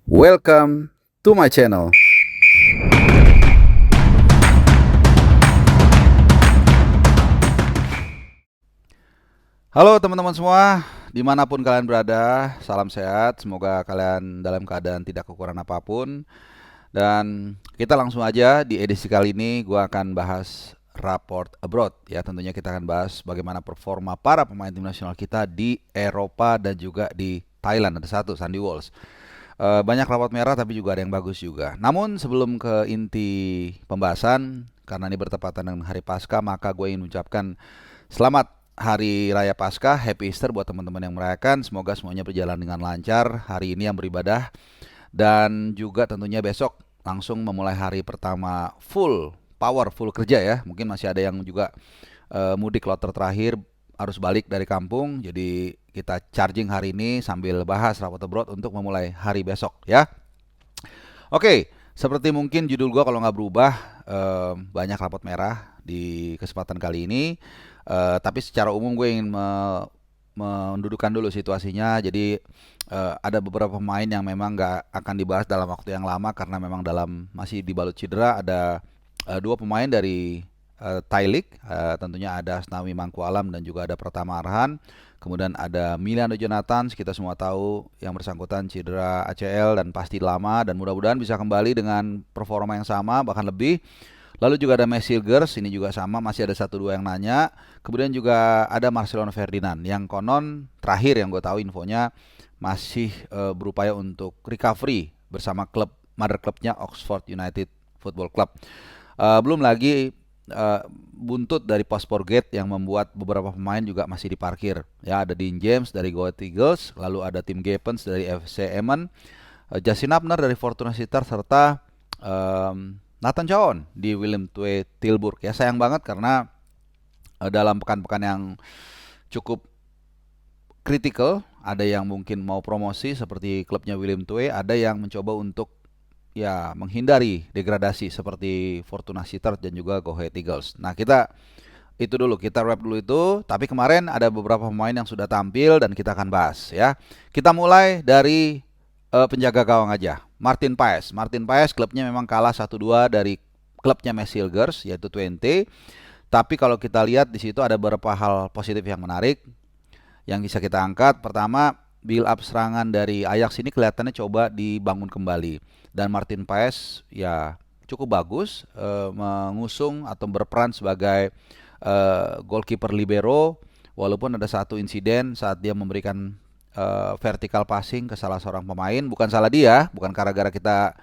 Welcome to my channel. Halo teman-teman semua, dimanapun kalian berada, salam sehat. Semoga kalian dalam keadaan tidak kekurangan apapun. Dan kita langsung aja di edisi kali ini, gue akan bahas raport abroad. Ya, tentunya kita akan bahas bagaimana performa para pemain tim nasional kita di Eropa dan juga di Thailand. Ada satu, Sandy Walsh. Banyak rapot merah tapi juga ada yang bagus juga. Namun sebelum ke inti pembahasan, karena ini bertepatan dengan hari Paskah, maka gue ingin mengucapkan selamat Hari Raya Paskah, Happy Easter buat teman-teman yang merayakan. Semoga semuanya berjalan dengan lancar hari ini yang beribadah. Dan juga tentunya besok langsung memulai hari pertama full power, full kerja ya. Mungkin masih ada yang juga mudik kloter terakhir harus balik dari kampung. Jadi kita charging hari ini sambil bahas rapot abroad untuk memulai hari besok ya. Oke, seperti mungkin judul gua kalau nggak berubah, banyak rapot merah di kesempatan kali ini. Tapi secara umum gue ingin mendudukan dulu situasinya. Jadi ada beberapa pemain yang memang nggak akan dibahas dalam waktu yang lama karena memang masih dibalut cedera. Ada dua pemain dari Thai League, tentunya ada Asnawi Mangkualam dan juga ada Pratama Arhan. Kemudian ada Miliano Jonathan, kita semua tahu yang bersangkutan cedera ACL dan pasti lama, dan mudah-mudahan bisa kembali dengan performa yang sama bahkan lebih. Lalu juga ada Messi Girls, ini juga sama, masih ada 1-2 yang nanya. Kemudian juga ada Marcelino Ferdinand yang konon terakhir yang gue tahu infonya masih berupaya untuk recovery bersama mother clubnya Oxford United Football Club. Belum lagi buntut dari Paspor Gate yang membuat beberapa pemain juga masih diparkir. Ya, ada Dean James dari Go Ahead Eagles, lalu ada Tim Gapens dari FC Emmen, Justin Abner dari Fortuna Sittard, serta Nathan Chown di Willem II Tilburg. Ya, sayang banget karena dalam pekan-pekan yang cukup kritikal, ada yang mungkin mau promosi seperti klubnya Willem II, ada yang mencoba untuk ya menghindari degradasi seperti Fortuna Sittard dan juga Go Ahead Eagles. Nah, kita wrap dulu itu. Tapi kemarin ada beberapa pemain yang sudah tampil dan kita akan bahas ya. Kita mulai dari penjaga gawang aja. Martin Paes. Martin Paes klubnya memang kalah 1-2 dari klubnya Messi Girls yaitu Twente. Tapi kalau kita lihat di situ ada beberapa hal positif yang menarik yang bisa kita angkat. Pertama, build up serangan dari Ajax ini kelihatannya coba dibangun kembali. Dan Martin Paes ya cukup bagus mengusung atau berperan sebagai goalkeeper libero, walaupun ada satu insiden saat dia memberikan vertical passing ke salah seorang pemain. Bukan salah dia, bukan gara-gara kita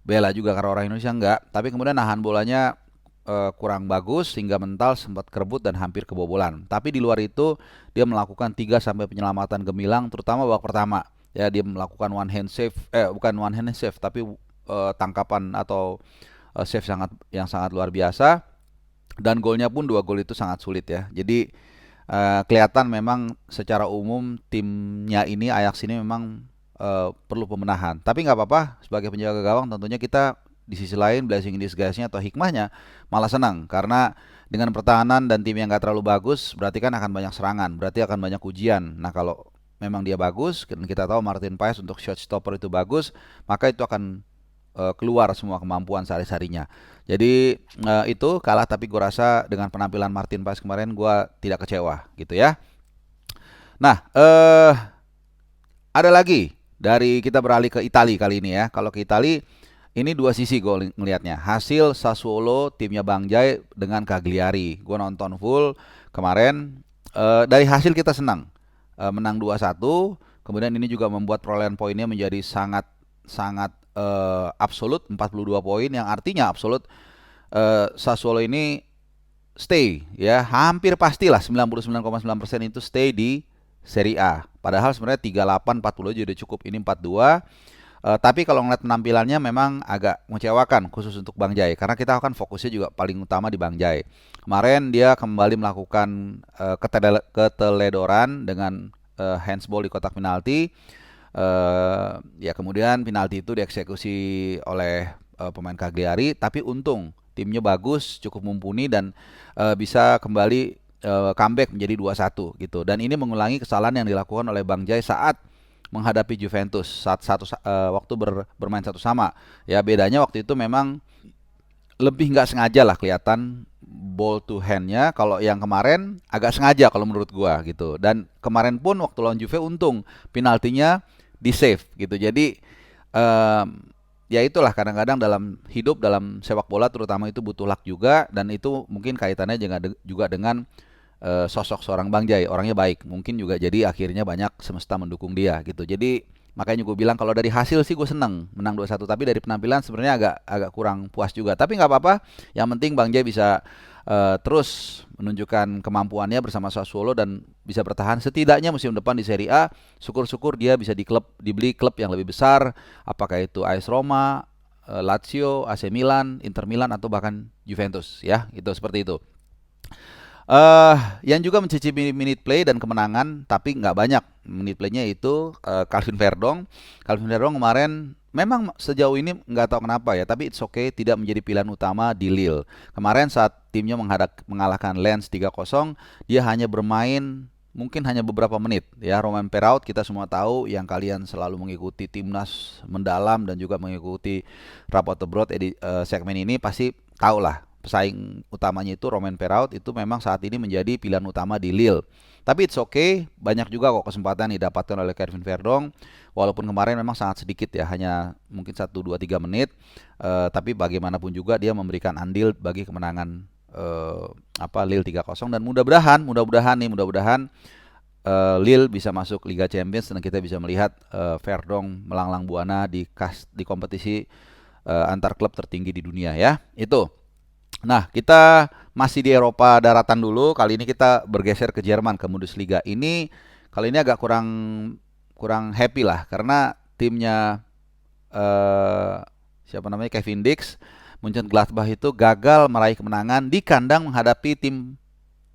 bela juga karena orang Indonesia, enggak, tapi kemudian nahan bolanya kurang bagus sehingga mental sempat kerebut dan hampir kebobolan. Tapi di luar itu dia melakukan 3 sampai penyelamatan gemilang, terutama babak pertama. Ya, dia melakukan one hand save, bukan one hand save tapi tangkapan atau save yang sangat luar biasa. Dan golnya pun 2 gol itu sangat sulit ya. Jadi kelihatan memang secara umum timnya ini Ajax ini memang perlu pembenahan. Tapi nggak apa-apa, sebagai penjaga gawang tentunya kita di sisi lain blessing in disguise-nya atau hikmahnya malah senang karena dengan pertahanan dan tim yang nggak terlalu bagus berarti kan akan banyak serangan, berarti akan banyak ujian. Nah, kalau memang dia bagus dan kita tahu Martin Paes untuk shot stopper itu bagus, maka itu akan keluar semua kemampuan sehari-harinya. Jadi itu kalah, tapi gue rasa dengan penampilan Martin Paes kemarin gue tidak kecewa gitu ya. Nah, ada lagi dari kita beralih ke Italia kali ini ya. Kalau ke Italia ini dua sisi gue ngelihatnya. Hasil Sassuolo timnya Bang Jai dengan Cagliari. Gue nonton full kemarin. Dari hasil kita senang. Menang 2-1. Kemudian ini juga membuat perolehan poinnya menjadi sangat absolut 42 poin, yang artinya absolut Sassuolo ini stay ya, hampir pastilah 99,9% itu stay di Serie A. Padahal sebenarnya 38 40 aja udah cukup, ini 42. Tapi kalau ngeliat penampilannya memang agak mengecewakan khusus untuk Bang Jai karena kita akan fokusnya juga paling utama di Bang Jai. Kemarin dia kembali melakukan keteledoran dengan handsball di kotak penalti. Ya kemudian penalti itu dieksekusi oleh pemain Cagliari, tapi untung timnya bagus, cukup mumpuni dan bisa kembali comeback menjadi 2-1 gitu. Dan ini mengulangi kesalahan yang dilakukan oleh Bang Jai saat menghadapi Juventus waktu bermain satu sama. Ya bedanya waktu itu memang lebih nggak sengaja lah kelihatan ball to handnya. Kalau yang kemarin agak sengaja kalau menurut gua gitu. Dan kemarin pun waktu lawan Juve untung penaltinya di save gitu. Jadi em, ya itulah kadang-kadang dalam hidup, dalam sepak bola terutama itu butuh luck juga, dan itu mungkin kaitannya juga dengan sosok seorang Bang Jai. Orangnya baik, mungkin juga jadi akhirnya banyak semesta mendukung dia gitu. Jadi makanya gue bilang kalau dari hasil sih gue seneng menang 2-1, tapi dari penampilan sebenarnya agak agak kurang puas juga. Tapi nggak apa-apa, yang penting Bang Jai bisa terus menunjukkan kemampuannya bersama Sassuolo dan bisa bertahan setidaknya musim depan di Serie A. Syukur-syukur dia bisa dibeli klub yang lebih besar, apakah itu AS Roma, Lazio, AC Milan, Inter Milan, atau bahkan Juventus ya. Itu seperti itu. Yang juga mencicipi minute play dan kemenangan, tapi nggak banyak minute playnya itu Calvin Verdong. Calvin Verdong kemarin memang sejauh ini nggak tahu kenapa ya, tapi it's okay tidak menjadi pilihan utama di Lille. Kemarin saat timnya mengalahkan Lens 3-0, dia hanya bermain mungkin hanya beberapa menit ya. Romain Perraud kita semua tahu, yang kalian selalu mengikuti timnas mendalam dan juga mengikuti Raport Abroad segmen ini pasti tahu lah, pesaing utamanya itu Romain Perraud itu memang saat ini menjadi pilihan utama di Lille. Tapi it's okay, banyak juga kok kesempatan didapatkan oleh Calvin Verdong. Walaupun kemarin memang sangat sedikit ya, hanya mungkin 1, 2, 3 menit. Tapi bagaimanapun juga dia memberikan andil bagi kemenangan Lille 3-0, dan mudah-mudahan Lille bisa masuk Liga Champions dan kita bisa melihat Verdong melanglang buana di kompetisi antar klub tertinggi di dunia ya. Itu. Nah, kita masih di Eropa daratan dulu. Kali ini kita bergeser ke Jerman, ke Bundesliga. Kali ini agak kurang kurang happy lah karena timnya siapa namanya, Kevin Dix, Mönchengladbach itu gagal meraih kemenangan di kandang menghadapi tim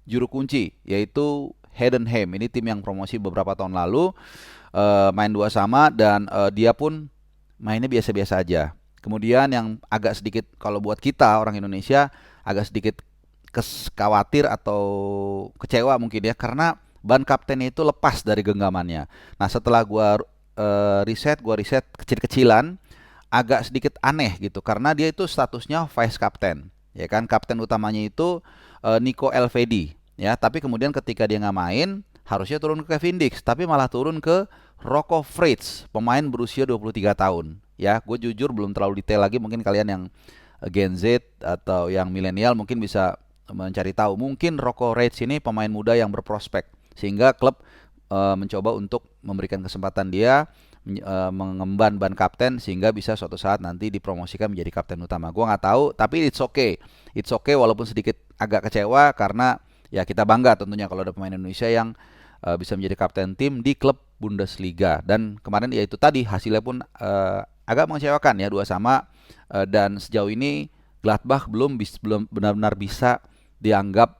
juru kunci yaitu Heidenheim. Ini tim yang promosi beberapa tahun lalu, main 2-2 dan dia pun mainnya biasa-biasa aja. Kemudian yang agak sedikit kalau buat kita orang Indonesia agak sedikit khawatir atau kecewa mungkin ya, karena ban kaptennya itu lepas dari genggamannya. Nah setelah gua riset kecil-kecilan, agak sedikit aneh gitu karena dia itu statusnya vice captain, ya kan. Kapten utamanya itu Nico Elvedi ya, tapi kemudian ketika dia nggak main harusnya turun ke Kevin Dix, tapi malah turun ke Rocco Fritz, pemain berusia 23 tahun. Ya, gue jujur belum terlalu detail lagi, mungkin kalian yang Gen Z atau yang milenial mungkin bisa mencari tahu. Mungkin Rocco Fritz ini pemain muda yang berprospek, sehingga klub mencoba untuk memberikan kesempatan dia mengemban ban kapten sehingga bisa suatu saat nanti dipromosikan menjadi kapten utama. Gue nggak tahu, tapi it's okay walaupun sedikit agak kecewa karena ya kita bangga tentunya kalau ada pemain Indonesia yang bisa menjadi kapten tim di klub Bundesliga. Dan kemarin ya itu tadi hasilnya pun agak mengecewakan ya, 2-2, dan sejauh ini Gladbach belum benar-benar bisa dianggap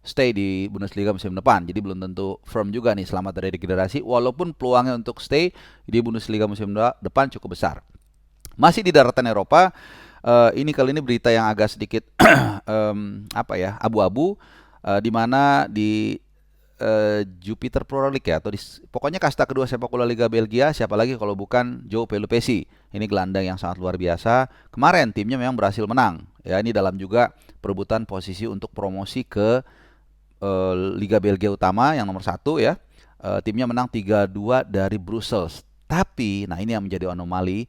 stay di Bundesliga musim depan. Jadi belum tentu firm juga nih selamat dari degradasi, walaupun peluangnya untuk stay di Bundesliga musim depan cukup besar. Masih di daratan Eropa, ini kali ini berita yang agak sedikit abu-abu, di mana di Jupiter Pro League ya, atau pokoknya kasta kedua sepak bola Liga Belgia, siapa lagi kalau bukan João Pelupessy. Ini gelandang yang sangat luar biasa. Kemarin timnya memang berhasil menang ya, ini dalam juga perebutan posisi untuk promosi ke Liga Belgia utama yang nomor 1 ya. Timnya menang 3-2 dari Brussels. Tapi nah ini yang menjadi anomali,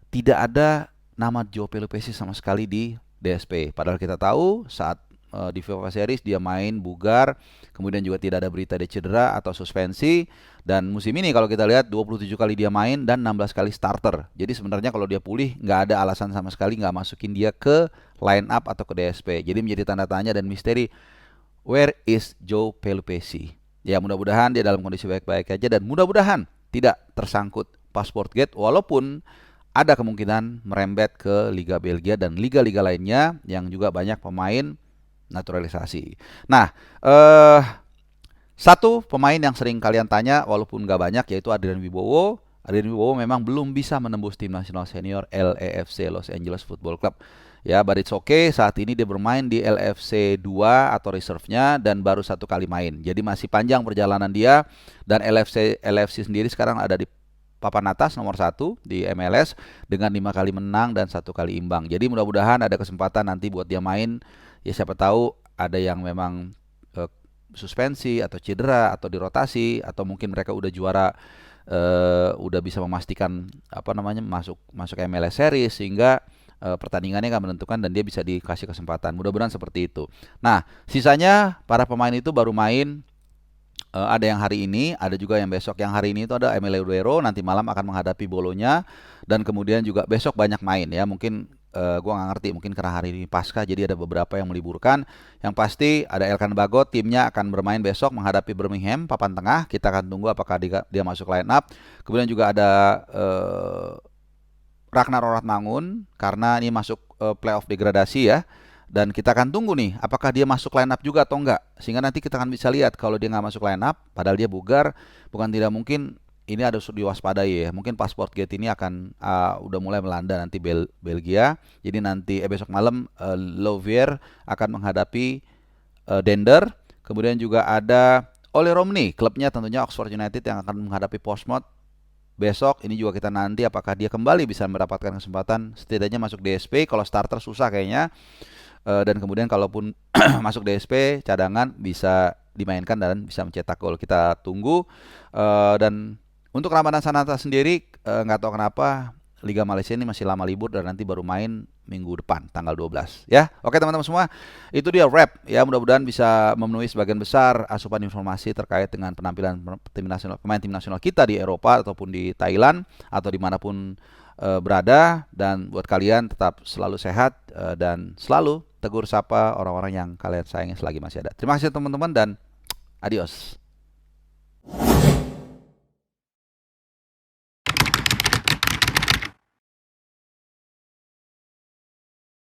tidak ada nama João Pelupessy sama sekali di DSP. Padahal kita tahu saat di FIFA Series dia main bugar, kemudian juga tidak ada berita dia cedera atau suspensi, dan musim ini kalau kita lihat 27 kali dia main dan 16 kali starter. Jadi sebenarnya kalau dia pulih nggak ada alasan sama sekali nggak masukin dia ke line up atau ke DSP. Jadi menjadi tanda tanya dan misteri, where is João Pelupessy? Ya mudah-mudahan dia dalam kondisi baik-baik aja dan mudah-mudahan tidak tersangkut password gate, walaupun ada kemungkinan merembet ke Liga Belgia dan liga-liga lainnya yang juga banyak pemain naturalisasi. Nah, satu pemain yang sering kalian tanya walaupun nggak banyak yaitu Adrian Wibowo. Adrian Wibowo memang belum bisa menembus tim nasional senior LAFC Los Angeles Football Club. Ya, but it's okay. Saat ini dia bermain di LFC 2 atau reserve-nya dan baru 1 kali main. Jadi masih panjang perjalanan dia, dan LFC sendiri sekarang ada di papan atas nomor 1 di MLS dengan 5 kali menang dan 1 kali imbang. Jadi mudah-mudahan ada kesempatan nanti buat dia main. Ya siapa tahu ada yang memang suspensi atau cedera atau dirotasi, atau mungkin mereka udah juara, udah bisa memastikan masuk MLS series, sehingga pertandingannya akan menentukan dan dia bisa dikasih kesempatan. Mudah-mudahan seperti itu. Nah, sisanya para pemain itu baru main, ada yang hari ini, ada juga yang besok. Yang hari ini itu ada Emilio Duero, nanti malam akan menghadapi Bolonya, dan kemudian juga besok banyak main ya. Mungkin gua nggak ngerti, mungkin karena hari ini Pasca jadi ada beberapa yang meliburkan. Yang pasti ada Elkan Bagot, timnya akan bermain besok menghadapi Birmingham papan tengah. Kita akan tunggu apakah dia masuk line up. Kemudian juga ada Ragnar Oratmangun, karena ini masuk playoff degradasi ya. Dan kita akan tunggu nih apakah dia masuk line up juga atau enggak. Sehingga nanti kita akan bisa lihat kalau dia nggak masuk line up, padahal dia bugar, bukan tidak mungkin ini ada diwaspadai ya. Mungkin pasport gate ini akan udah mulai melanda nanti Belgia. Jadi nanti besok malam Louvier akan menghadapi Dender. Kemudian juga ada Ole Romney, klubnya tentunya Oxford United, yang akan menghadapi Portsmouth besok. Ini juga kita nanti apakah dia kembali bisa mendapatkan kesempatan setidaknya masuk DSP. Kalau starter susah kayaknya. Dan kemudian kalaupun masuk DSP cadangan bisa dimainkan dan bisa mencetak gol. Kita tunggu. Dan untuk Ramadan Sananta sendiri nggak tahu kenapa Liga Malaysia ini masih lama libur dan nanti baru main minggu depan tanggal 12 ya. Oke teman-teman semua, itu dia wrap ya. Mudah-mudahan bisa memenuhi sebagian besar asupan informasi terkait dengan penampilan pemain tim nasional kita di Eropa ataupun di Thailand atau dimanapun berada. Dan buat kalian tetap selalu sehat dan selalu tegur sapa orang-orang yang kalian sayangi selagi masih ada. Terima kasih teman-teman dan adios.